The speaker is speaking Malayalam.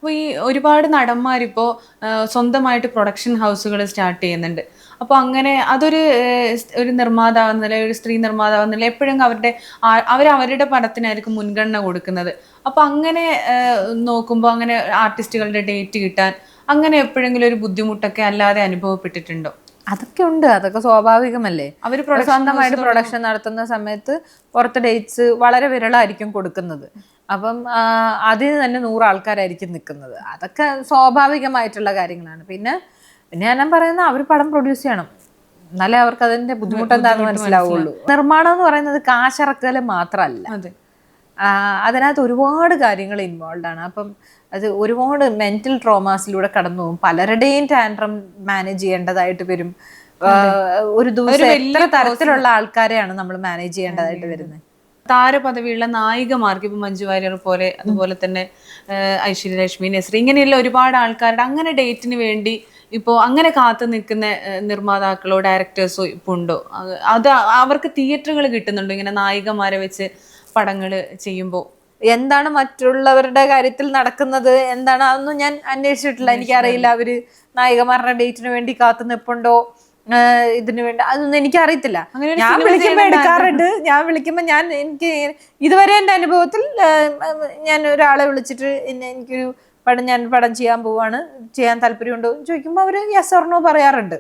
അപ്പോൾ ഈ ഒരുപാട് നടന്മാരിപ്പോൾ സ്വന്തമായിട്ട് പ്രൊഡക്ഷൻ ഹൗസുകൾ സ്റ്റാർട്ട് ചെയ്യുന്നുണ്ട്. അപ്പോൾ അങ്ങനെ അതൊരു ഒരു നിർമ്മാതാവെന്നില്ല, ഒരു സ്ത്രീ നിർമ്മാതാവെന്നില്ല, എപ്പോഴും അവരവരുടെ പടത്തിനായിരിക്കും മുൻഗണന കൊടുക്കുന്നത്. അപ്പോൾ അങ്ങനെ നോക്കുമ്പോൾ അങ്ങനെ ആർട്ടിസ്റ്റുകളുടെ ഡേറ്റ് കിട്ടാൻ അങ്ങനെ എപ്പോഴെങ്കിലും ഒരു ബുദ്ധിമുട്ടൊക്കെ അല്ലാതെ അനുഭവപ്പെട്ടിട്ടുണ്ടോ? അതൊക്കെ ഉണ്ട്, അതൊക്കെ സ്വാഭാവികമല്ലേ. അവർ സ്വന്തമായിട്ട് പ്രൊഡക്ഷൻ നടത്തുന്ന സമയത്ത് പുറത്ത് ഡേറ്റ്സ് വളരെ വിരളായിരിക്കും കൊടുക്കുന്നത്. അപ്പം അതിന് തന്നെ 100 ആൾക്കാരായിരിക്കും നിൽക്കുന്നത്. അതൊക്കെ സ്വാഭാവികമായിട്ടുള്ള കാര്യങ്ങളാണ്. പിന്നെ ഞാൻ പറയുന്നത് അവർ പടം പ്രൊഡ്യൂസ് ചെയ്യണം, എന്നാലേ അവർക്ക് അതിന്റെ ബുദ്ധിമുട്ട് എന്താണെന്ന് മനസ്സിലാവുള്ളൂ. നിർമ്മാണം എന്ന് പറയുന്നത് കാശിറക്കൽ മാത്രമല്ല, അതിനകത്ത് ഒരുപാട് കാര്യങ്ങൾ ഇൻവോൾവ് ആണ്. അപ്പം അത് ഒരുപാട് മെന്റൽ ട്രോമാസിലൂടെ കടന്നു പോകും. പലരുടെയും ടാൻട്രം മാനേജ് ചെയ്യേണ്ടതായിട്ട് വരും. ഒരു ദിവസം എത്ര തരത്തിലുള്ള ആൾക്കാരെയാണ് നമ്മൾ മാനേജ് ചെയ്യേണ്ടതായിട്ട് വരുന്നത്. താരപദവിയുള്ള നായികമാർക്ക് ഇപ്പൊ മഞ്ജു വാര്യർ പോലെ, അതുപോലെ തന്നെ ഐശ്വര്യലക്ഷ്മി, നസ്രി, ഇങ്ങനെയുള്ള ഒരുപാട് ആൾക്കാരുടെ അങ്ങനെ ഡേറ്റിന് വേണ്ടി ഇപ്പോൾ അങ്ങനെ കാത്തു നിൽക്കുന്ന നിർമ്മാതാക്കളോ ഡയറക്ടേഴ്സോ ഇപ്പോൾ ഉണ്ടോ? അത് അവർക്ക് തിയേറ്ററുകൾ കിട്ടുന്നുണ്ടോ ഇങ്ങനെ നായികമാരെ വെച്ച് പടങ്ങൾ ചെയ്യുമ്പോൾ? എന്താണ് മറ്റുള്ളവരുടെ കാര്യത്തിൽ നടക്കുന്നത് എന്താണ് അതൊന്നും ഞാൻ അന്വേഷിച്ചിട്ടില്ല. എനിക്കറിയില്ല അവര് നായികമാരുടെ ഡേറ്റിന് വേണ്ടി കാത്തു നിൽപ്പുണ്ടോ, ഇതിനു വേണ്ടി, അതൊന്നും എനിക്കറിയത്തില്ല. ഞാൻ വിളിക്കുമ്പോ എടുക്കാറുണ്ട്. എനിക്ക് ഇതുവരെ എൻ്റെ അനുഭവത്തിൽ ഞാൻ ഒരാളെ വിളിച്ചിട്ട് എനിക്കൊരു ഞാൻ പടം ചെയ്യാൻ പോവാണ്, ചെയ്യാൻ താല്പര്യമുണ്ടോ എന്ന് ചോദിക്കുമ്പോൾ അവര് യെസ് ഓർ നോ പറയാറുണ്ട്.